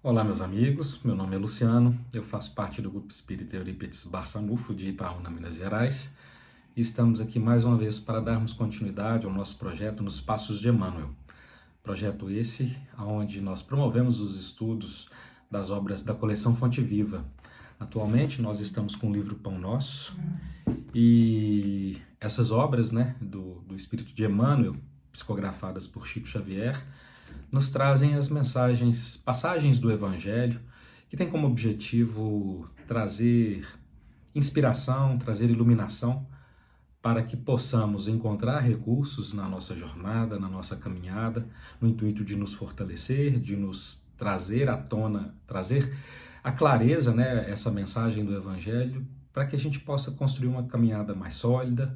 Olá, meus amigos. Meu nome é Luciano. Eu faço parte do Grupo Espírita Eurípides Barçanufo de Itaúna, Minas Gerais. E estamos aqui mais uma vez para darmos continuidade ao nosso projeto Nos Passos de Emmanuel. Projeto esse onde nós promovemos os estudos das obras da coleção Fonte Viva. Atualmente nós estamos com o livro Pão Nosso e essas obras, do Espírito de Emmanuel, psicografadas por Chico Xavier, nos trazem as mensagens, passagens do Evangelho, que tem como objetivo trazer inspiração, trazer iluminação, para que possamos encontrar recursos na nossa jornada, na nossa caminhada, no intuito de nos fortalecer, de nos trazer à tona, trazer a clareza, essa mensagem do Evangelho, para que a gente possa construir uma caminhada mais sólida,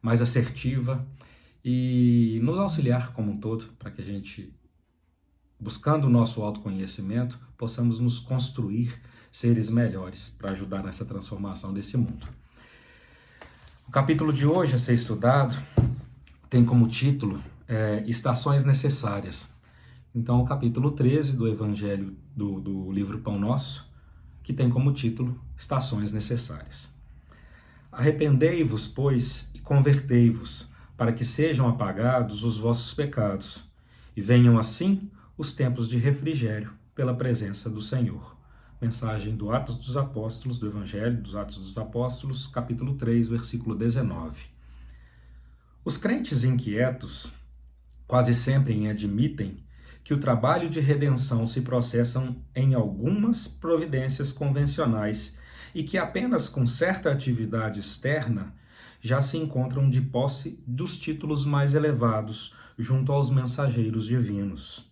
mais assertiva e nos auxiliar como um todo, para que a gente, buscando o nosso autoconhecimento, possamos nos construir seres melhores para ajudar nessa transformação desse mundo. O capítulo de hoje a ser estudado tem como título Estações Necessárias. Então, o capítulo 13 do Evangelho do livro Pão Nosso, que tem como título Estações Necessárias. Arrependei-vos, pois, e convertei-vos, para que sejam apagados os vossos pecados, e venham assim os tempos de refrigério pela presença do Senhor. Mensagem do Atos dos Apóstolos, do Evangelho dos Atos dos Apóstolos, capítulo 3, versículo 19. Os crentes inquietos quase sempre admitem que o trabalho de redenção se processa em algumas providências convencionais e que apenas com certa atividade externa já se encontram de posse dos títulos mais elevados junto aos mensageiros divinos.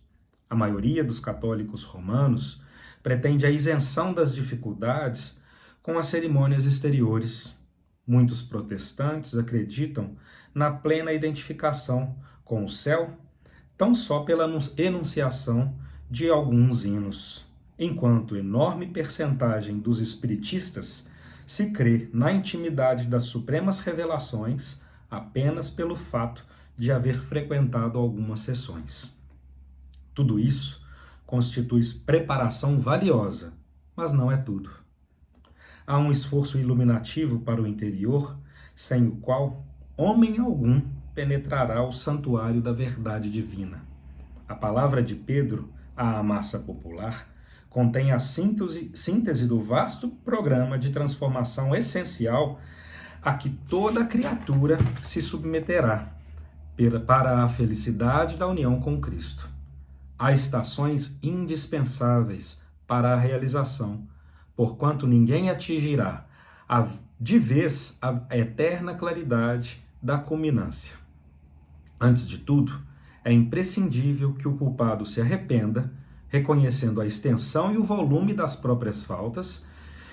A maioria dos católicos romanos pretende a isenção das dificuldades com as cerimônias exteriores. Muitos protestantes acreditam na plena identificação com o céu tão só pela enunciação de alguns hinos, enquanto enorme percentagem dos espiritistas se crê na intimidade das supremas revelações apenas pelo fato de haver frequentado algumas sessões. Tudo isso constitui preparação valiosa, mas não é tudo. Há um esforço iluminativo para o interior, sem o qual homem algum penetrará o santuário da verdade divina. A palavra de Pedro à massa popular contém a síntese do vasto programa de transformação essencial a que toda criatura se submeterá para a felicidade da união com Cristo. Há estações indispensáveis para a realização, porquanto ninguém atingirá de vez a eterna claridade da culminância. Antes de tudo, é imprescindível que o culpado se arrependa, reconhecendo a extensão e o volume das próprias faltas,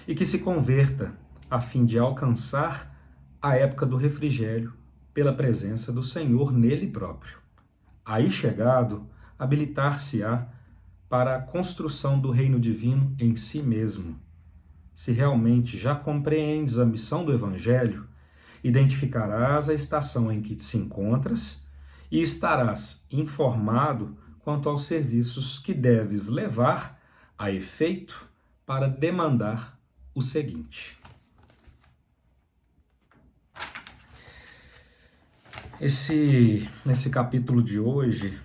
e que se converta, a fim de alcançar a época do refrigério pela presença do Senhor nele próprio. Aí chegado, habilitar-se-á para a construção do reino divino em si mesmo. Se realmente já compreendes a missão do Evangelho, identificarás a estação em que te encontras e estarás informado quanto aos serviços que deves levar a efeito para demandar o seguinte. Nesse capítulo de hoje,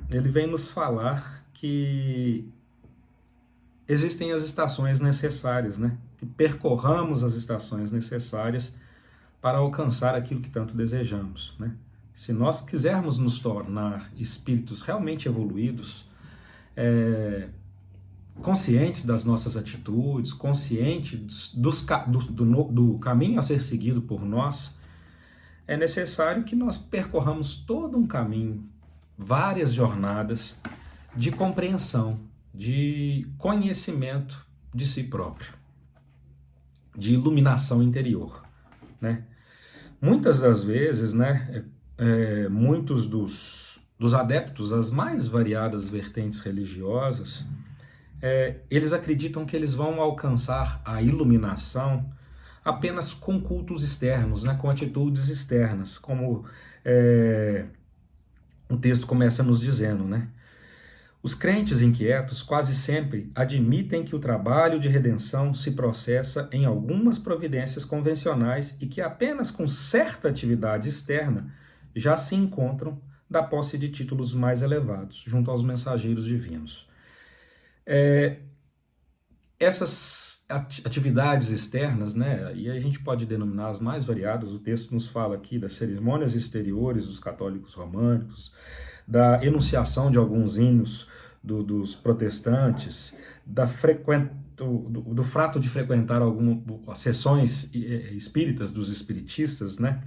ele vem nos falar que existem as estações necessárias, que percorramos as estações necessárias para alcançar aquilo que tanto desejamos. Se nós quisermos nos tornar espíritos realmente evoluídos, conscientes das nossas atitudes, conscientes do caminho a ser seguido por nós, é necessário que nós percorramos todo um caminho, várias jornadas de compreensão, de conhecimento de si próprio, de iluminação interior. Muitas das vezes, muitos dos adeptos às mais variadas vertentes religiosas, eles acreditam que eles vão alcançar a iluminação apenas com cultos externos, com atitudes externas, como o texto começa nos dizendo, Os crentes inquietos quase sempre admitem que o trabalho de redenção se processa em algumas providências convencionais e que apenas com certa atividade externa já se encontram da posse de títulos mais elevados, junto aos mensageiros divinos. Essas atividades externas, né, e a gente pode denominar as mais variadas, o texto nos fala aqui das cerimônias exteriores dos católicos românicos, da enunciação de alguns hinos dos protestantes, do fato de frequentar algumas sessões espíritas dos espiritistas, né,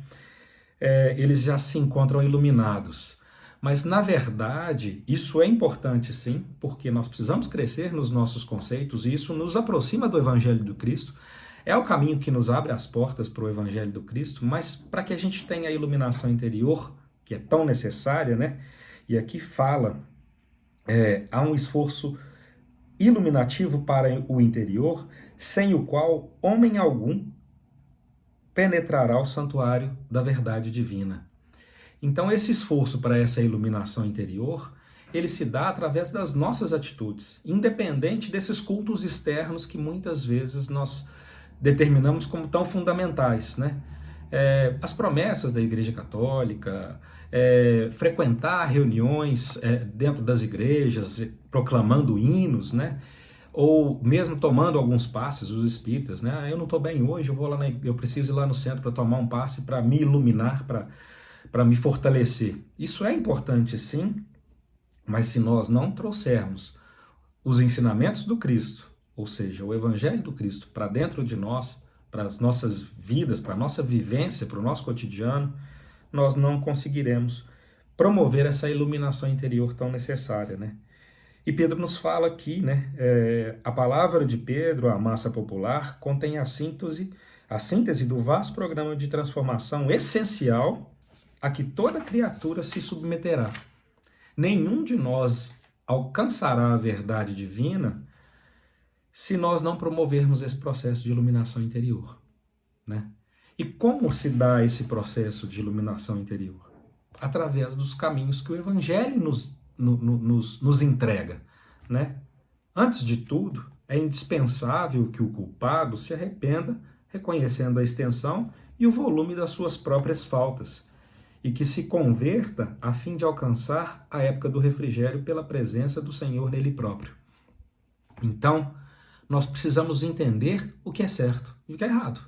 eles já se encontram iluminados. Mas, na verdade, isso é importante sim, porque nós precisamos crescer nos nossos conceitos e isso nos aproxima do Evangelho do Cristo. É o caminho que nos abre as portas para o Evangelho do Cristo, mas para que a gente tenha a iluminação interior, que é tão necessária, né? E aqui fala, há um esforço iluminativo para o interior, sem o qual homem algum penetrará o santuário da verdade divina. Então, esse esforço para essa iluminação interior, ele se dá através das nossas atitudes, independente desses cultos externos que muitas vezes nós determinamos como tão fundamentais, né? As promessas da Igreja Católica, frequentar reuniões dentro das igrejas, proclamando hinos, né? Ou mesmo tomando alguns passes, os espíritas, né? Eu não estou bem hoje, eu preciso ir lá no centro para tomar um passe, para me iluminar, para me fortalecer. Isso é importante sim, mas se nós não trouxermos os ensinamentos do Cristo, ou seja, o Evangelho do Cristo para dentro de nós, para as nossas vidas, para a nossa vivência, para o nosso cotidiano, nós não conseguiremos promover essa iluminação interior tão necessária, né? E Pedro nos fala aqui, né? A palavra de Pedro, a massa popular, contém a síntese do vasto programa de transformação essencial a que toda criatura se submeterá. Nenhum de nós alcançará a verdade divina se nós não promovermos esse processo de iluminação interior, né? E como se dá esse processo de iluminação interior? Através dos caminhos que o Evangelho nos entrega, né? Antes de tudo, é indispensável que o culpado se arrependa, reconhecendo a extensão e o volume das suas próprias faltas, e que se converta a fim de alcançar a época do refrigério pela presença do Senhor nele próprio. Então, nós precisamos entender o que é certo e o que é errado,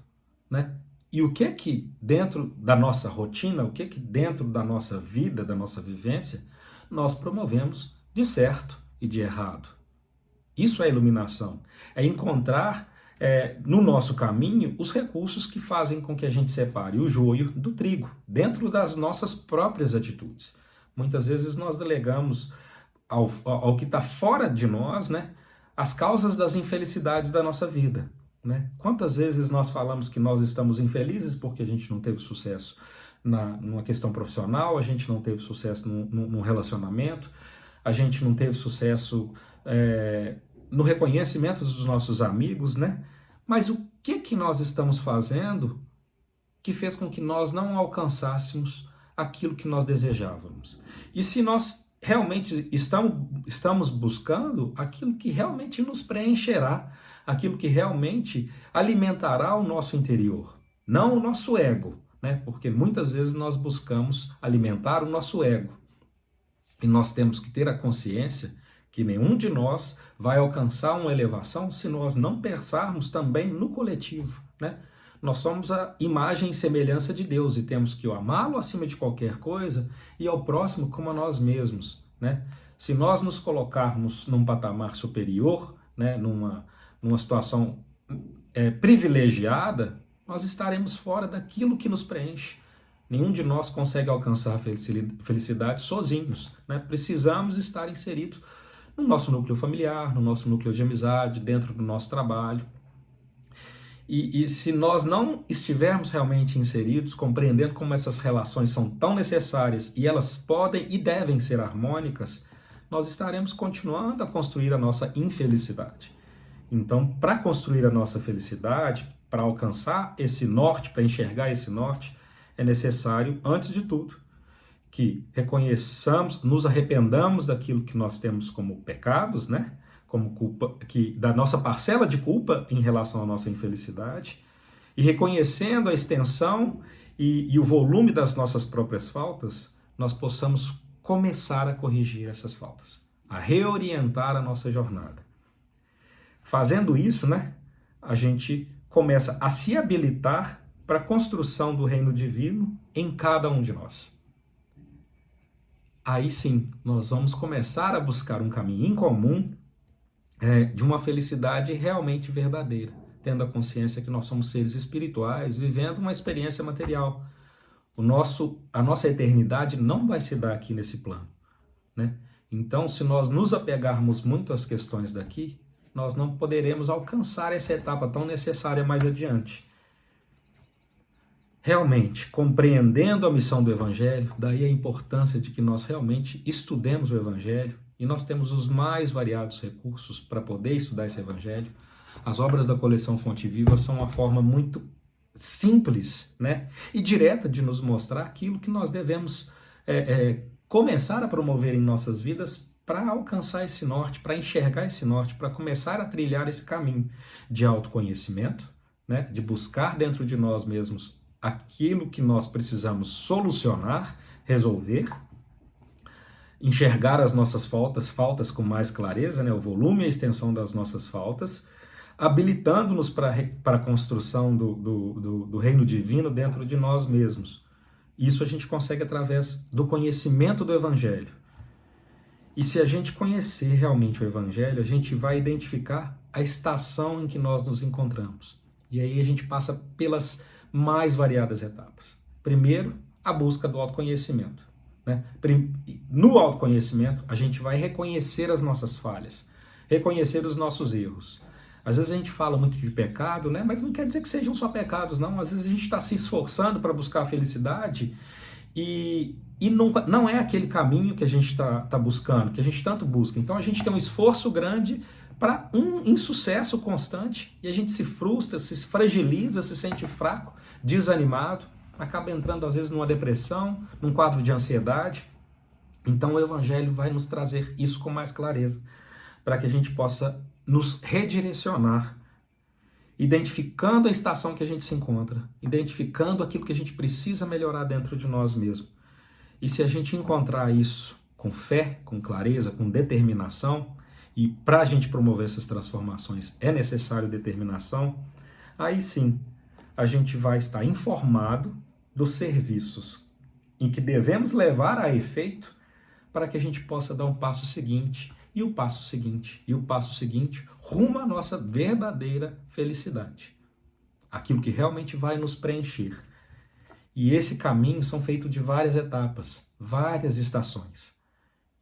né? E o que dentro da nossa rotina, o que dentro da nossa vida, da nossa vivência, nós promovemos de certo e de errado. Isso é iluminação. É encontrar no nosso caminho os recursos que fazem com que a gente separe o joio do trigo, dentro das nossas próprias atitudes. Muitas vezes nós delegamos ao que está fora de nós, né, as causas das infelicidades da nossa vida, né? Quantas vezes nós falamos que nós estamos infelizes porque a gente não teve sucesso numa questão profissional, a gente não teve sucesso num relacionamento, a gente não teve sucesso no reconhecimento dos nossos amigos, né? Mas o que nós estamos fazendo que fez com que nós não alcançássemos aquilo que nós desejávamos? E se nós realmente estamos buscando aquilo que realmente nos preencherá, aquilo que realmente alimentará o nosso interior, não o nosso ego, né? Porque muitas vezes nós buscamos alimentar o nosso ego. E nós temos que ter a consciência que nenhum de nós vai alcançar uma elevação se nós não pensarmos também no coletivo, né? Nós somos a imagem e semelhança de Deus e temos que amá-lo acima de qualquer coisa e ao próximo como a nós mesmos, né? Se nós nos colocarmos num patamar superior, né, numa situação privilegiada, nós estaremos fora daquilo que nos preenche. Nenhum de nós consegue alcançar a felicidade sozinhos, né? Precisamos estar inseridos no nosso núcleo familiar, no nosso núcleo de amizade, dentro do nosso trabalho. E se nós não estivermos realmente inseridos, compreendendo como essas relações são tão necessárias e elas podem e devem ser harmônicas, nós estaremos continuando a construir a nossa infelicidade. Então, para construir a nossa felicidade, para alcançar esse norte, para enxergar esse norte, é necessário, antes de tudo, que reconheçamos, nos arrependamos daquilo que nós temos como pecados, né? Como culpa, da nossa parcela de culpa em relação à nossa infelicidade, e reconhecendo a extensão e o volume das nossas próprias faltas, nós possamos começar a corrigir essas faltas, a reorientar a nossa jornada. Fazendo isso, né, a gente começa a se habilitar para a construção do reino divino em cada um de nós. Aí sim, nós vamos começar a buscar um caminho em comum de uma felicidade realmente verdadeira, tendo a consciência que nós somos seres espirituais, vivendo uma experiência material. A nossa eternidade não vai se dar aqui nesse plano, né? Então, se nós nos apegarmos muito às questões daqui, nós não poderemos alcançar essa etapa tão necessária mais adiante. Realmente, compreendendo a missão do Evangelho, daí a importância de que nós realmente estudemos o Evangelho, e nós temos os mais variados recursos para poder estudar esse Evangelho. As obras da coleção Fonte Viva são uma forma muito simples, né, e direta de nos mostrar aquilo que nós devemos começar a promover em nossas vidas para alcançar esse norte, para enxergar esse norte, para começar a trilhar esse caminho de autoconhecimento, né, de buscar dentro de nós mesmos aquilo que nós precisamos solucionar, resolver, enxergar as nossas faltas com mais clareza, né, o volume e a extensão das nossas faltas, habilitando-nos para a construção do reino divino dentro de nós mesmos. Isso a gente consegue através do conhecimento do Evangelho. E se a gente conhecer realmente o Evangelho, a gente vai identificar a estação em que nós nos encontramos. E aí a gente passa pelas mais variadas etapas. Primeiro, a busca do autoconhecimento, né? No autoconhecimento, a gente vai reconhecer as nossas falhas, reconhecer os nossos erros. Às vezes a gente fala muito de pecado, né? Mas não quer dizer que sejam só pecados, não. Às vezes a gente está se esforçando para buscar a felicidade e não é aquele caminho que a gente está buscando, que a gente tanto busca. Então a gente tem um esforço grande para um insucesso constante e a gente se frustra, se fragiliza, se sente fraco, desanimado, acaba entrando às vezes numa depressão, num quadro de ansiedade. Então o Evangelho vai nos trazer isso com mais clareza, para que a gente possa nos redirecionar, identificando a estação que a gente se encontra, identificando aquilo que a gente precisa melhorar dentro de nós mesmos. E se a gente encontrar isso com fé, com clareza, com determinação, e para a gente promover essas transformações é necessário determinação, aí sim a gente vai estar informado dos serviços em que devemos levar a efeito para que a gente possa dar um passo seguinte, e o passo seguinte, e o passo seguinte, rumo à nossa verdadeira felicidade. Aquilo que realmente vai nos preencher. E esse caminho são feitos de várias etapas, várias estações.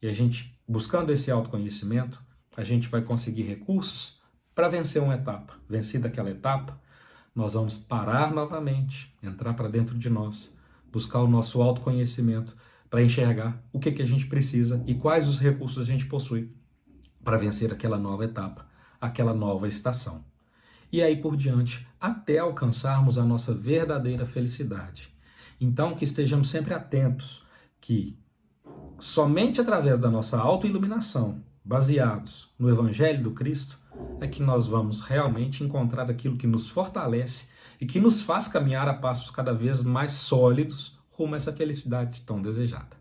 E a gente, buscando esse autoconhecimento, a gente vai conseguir recursos para vencer uma etapa. Vencida aquela etapa, nós vamos parar novamente, entrar para dentro de nós, buscar o nosso autoconhecimento para enxergar o que a gente precisa e quais os recursos a gente possui para vencer aquela nova etapa, aquela nova estação. E aí por diante, até alcançarmos a nossa verdadeira felicidade. Então, que estejamos sempre atentos que somente através da nossa autoiluminação, baseados no Evangelho do Cristo, é que nós vamos realmente encontrar aquilo que nos fortalece e que nos faz caminhar a passos cada vez mais sólidos rumo a essa felicidade tão desejada.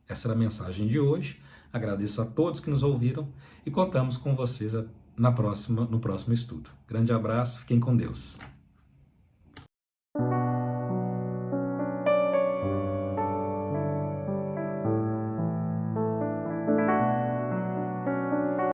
Essa era a mensagem de hoje. Agradeço a todos que nos ouviram e contamos com vocês no próximo estudo. Grande abraço, fiquem com Deus.